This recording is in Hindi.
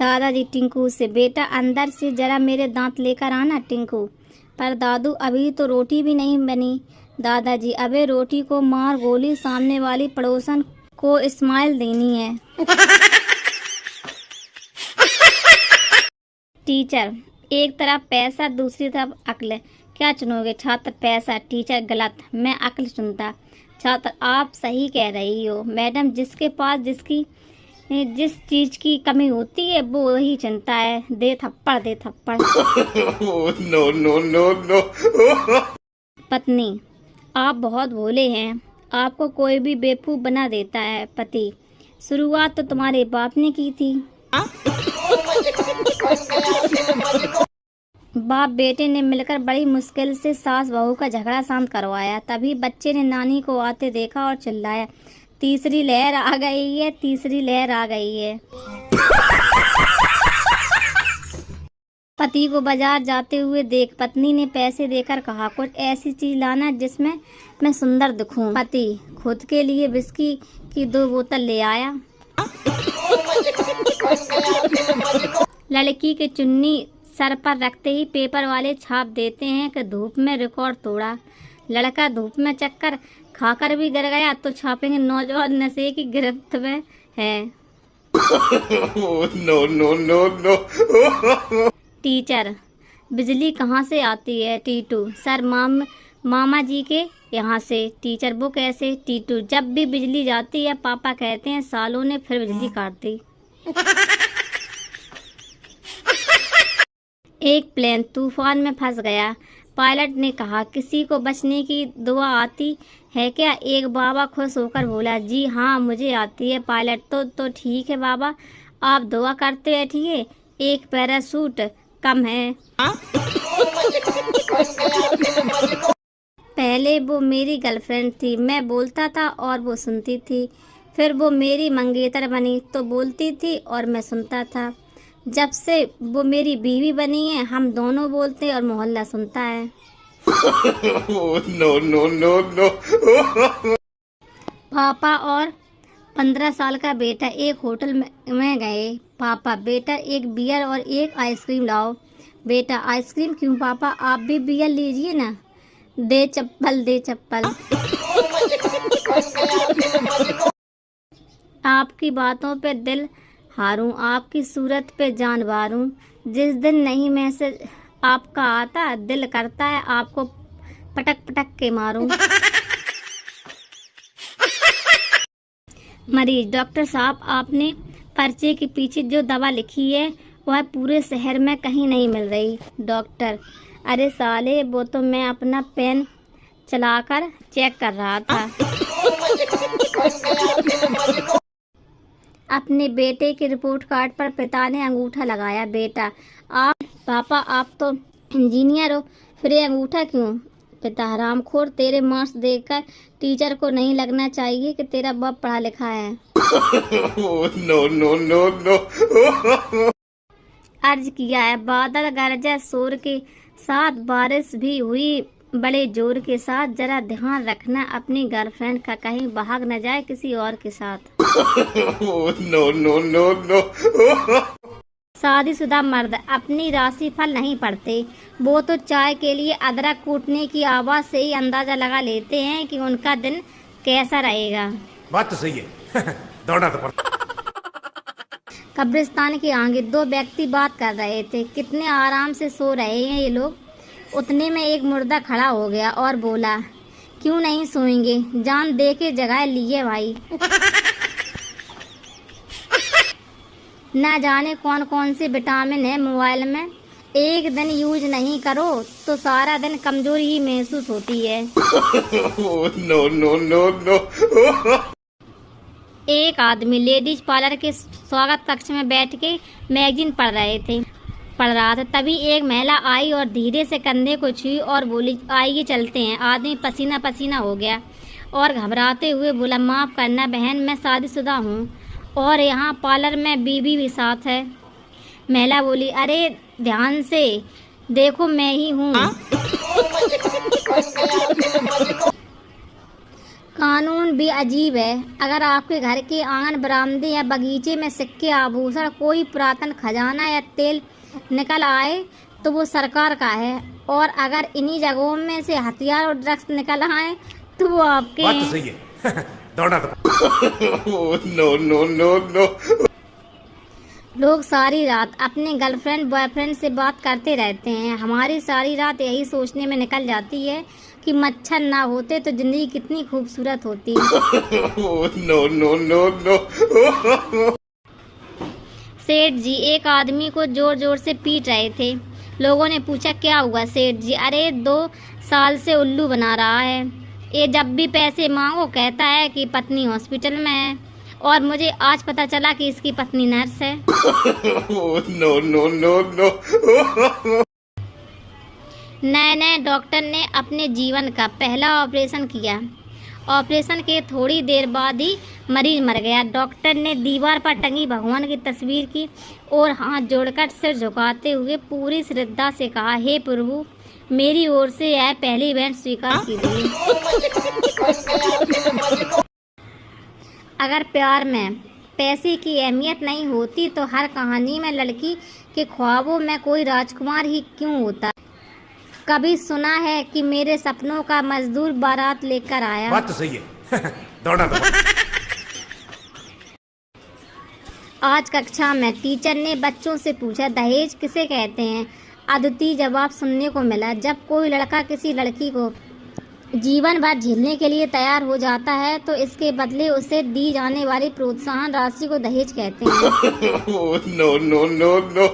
दादाजी टिंकू से, बेटा अंदर से जरा मेरे दांत लेकर आना टिंकू। पर दादू अभी तो रोटी भी नहीं बनी। दादाजी अबे रोटी को मार गोली, सामने वाली पड़ोसन को स्माइल देनी है। टीचर एक तरफ पैसा दूसरी तरफ अक्ल, क्या चुनोगे छात्र? पैसा। टीचर गलत, मैं अक्ल चुनता। छात्र आप सही कह रही हो मैडम, जिसके पास जिस चीज की कमी होती है वो वही चुनता है। दे थप्पड़ दे थप्पड़। No no no no. पत्नी आप बहुत भोले हैं, आपको कोई भी बेवकूफ बना देता है। पति शुरुआत तो तुम्हारे बाप ने की थी। बाप बेटे ने मिलकर बड़ी मुश्किल से सास बहू का झगड़ा शांत करवाया। तभी बच्चे ने नानी को आते देखा और चिल्लाया, तीसरी लहर आ गई है, तीसरी लहर आ गई है। पति को बाजार जाते हुए देख पत्नी ने पैसे देकर कहा, कुछ ऐसी चीज लाना जिसमें मैं सुंदर दिखूं। पति खुद के लिए विस्की की 2 बोतल ले आया। लड़की की चुन्नी सर पर रखते ही पेपर वाले छाप देते हैं कि धूप में रिकॉर्ड तोड़ा। लड़का धूप में चक्कर खाकर भी गिर गया तो छापेंगे नौजवान नशे की गिरफ्त में है। No no no no. Teacher बिजली कहाँ से आती है? टीटू सर मामा जी के यहाँ से। टीचर वो कैसे? टीटू जब भी बिजली जाती है पापा कहते हैं सालों ने फिर बिजली काट दी। एक प्लेन तूफान में फंस गया। पायलट ने कहा, किसी को बचने की दुआ आती है क्या? एक बाबा खुश होकर बोला, जी हाँ मुझे आती है। पायलट तो ठीक है बाबा, आप दुआ करते बैठिए, एक पैराशूट कम है। पहले वो मेरी गर्लफ्रेंड थी, मैं बोलता था और वो सुनती थी। फिर वो मेरी मंगेतर बनी तो बोलती थी और मैं सुनता था। जब से वो मेरी बीवी बनी है हम दोनों बोलते और मोहल्ला सुनता है। No no no no. पापा और 15 साल का बेटा एक होटल में गए। पापा, बेटा एक बियर और एक आइसक्रीम लाओ। बेटा, आइसक्रीम क्यों पापा, आप भी बियर लीजिए ना। दे चप्पल दे चप्पल। आपकी बातों पे दिल हारूं, आपकी सूरत पे जान वारूं। जिस दिन नहीं मैसेज आपका आता दिल करता है आपको पटक पटक के मारूं। मरीज, डॉक्टर साहब आपने पर्चे के पीछे जो दवा लिखी है वह पूरे शहर में कहीं नहीं मिल रही। डॉक्टर, अरे साले वो तो मैं अपना पेन चलाकर चेक कर रहा था। अपने बेटे के रिपोर्ट कार्ड पर पिता ने अंगूठा लगाया। बेटा, पापा आप तो इंजीनियर हो, फिर ये अंगूठा क्यों? पिता, हरामखोर, तेरे मार्क्स देखकर टीचर को नहीं लगना चाहिए कि तेरा बाप पढ़ा लिखा है। No no no no. अर्ज किया है, बादल गरजा शोर के साथ, बारिश भी हुई बड़े जोर के साथ। जरा ध्यान रखना अपनी गर्लफ्रेंड का कहीं भाग न जाए किसी और के साथ। No no no no. शादीशुदा मर्द अपनी राशि फल नहीं पढ़ते, वो तो चाय के लिए अदरक कूटने की आवाज से ही अंदाजा लगा लेते हैं कि उनका दिन कैसा रहेगा। बात तो सही है। दौड़ना तो पड़ता। कब्रिस्तान के आगे 2 व्यक्ति बात कर रहे थे। कितने आराम से सो रहे हैं ये लोग। उतने में एक मुर्दा खड़ा हो गया और बोला, क्यों नहीं सोएंगे, जान दे के जगह लिए भाई। ना जाने कौन कौन से विटामिन है मोबाइल में, एक दिन यूज नहीं करो तो सारा दिन कमजोरी ही महसूस होती है। No no no no. एक आदमी लेडीज पार्लर के स्वागत कक्ष में बैठ के मैगजीन पढ़ रहा था। तभी एक महिला आई और धीरे से कंधे को छुई और बोली, आइए चलते हैं। आदमी पसीना पसीना हो गया और घबराते हुए बोला, माफ करना बहन, मैं शादीशुदा हूँ और यहाँ पार्लर में बीवी भी साथ है। महिला बोली, अरे ध्यान से देखो मैं ही हूँ। कानून भी अजीब है। अगर आपके घर के आंगन, बरामदे या बगीचे में सिक्के, आभूषण, कोई पुरातन खजाना या तेल निकल आए तो वो सरकार का है, और अगर इन्हीं जगहों में से हथियार और ड्रग्स निकल आए तो वो आपके बात तो हैं। सही है। दौड़ना तो no, no, no, no. लोग सारी रात अपने गर्लफ्रेंड बॉयफ्रेंड से बात करते रहते हैं। हमारी सारी रात यही सोचने में निकल जाती है कि मच्छर ना होते तो जिंदगी कितनी खूबसूरत होती। No, no, no, no. सेठ जी एक आदमी को जोर जोर से पीट रहे थे। लोगों ने पूछा, क्या हुआ सेठ जी? अरे 2 साल से उल्लू बना रहा है। ये जब भी पैसे मांगो कहता है कि पत्नी हॉस्पिटल में है, और मुझे आज पता चला कि इसकी पत्नी नर्स है। No, no, no, no. नए डॉक्टर ने अपने जीवन का पहला ऑपरेशन किया। ऑपरेशन के थोड़ी देर बाद ही मरीज मर गया। डॉक्टर ने दीवार पर टंगी भगवान की तस्वीर की और हाथ जोड़कर सिर झुकाते हुए पूरी श्रद्धा से कहा, हे प्रभु, मेरी ओर से यह पहली भेंट स्वीकार कीजिए। अगर प्यार में पैसे की अहमियत नहीं होती तो हर कहानी में लड़की के ख्वाबों में कोई राजकुमार ही क्यों होता? कभी सुना है कि मेरे सपनों का मजदूर बारात लेकर आया? बात तो सही है। दौड़ना तो आज कक्षा में टीचर ने बच्चों से पूछा, दहेज किसे कहते हैं? अद्वितीय जवाब सुनने को मिला। जब कोई लड़का किसी लड़की को जीवन भर झेलने के लिए तैयार हो जाता है तो इसके बदले उसे दी जाने वाली प्रोत्साहन राशि को दहेज कहते हैं। No, no, no, no.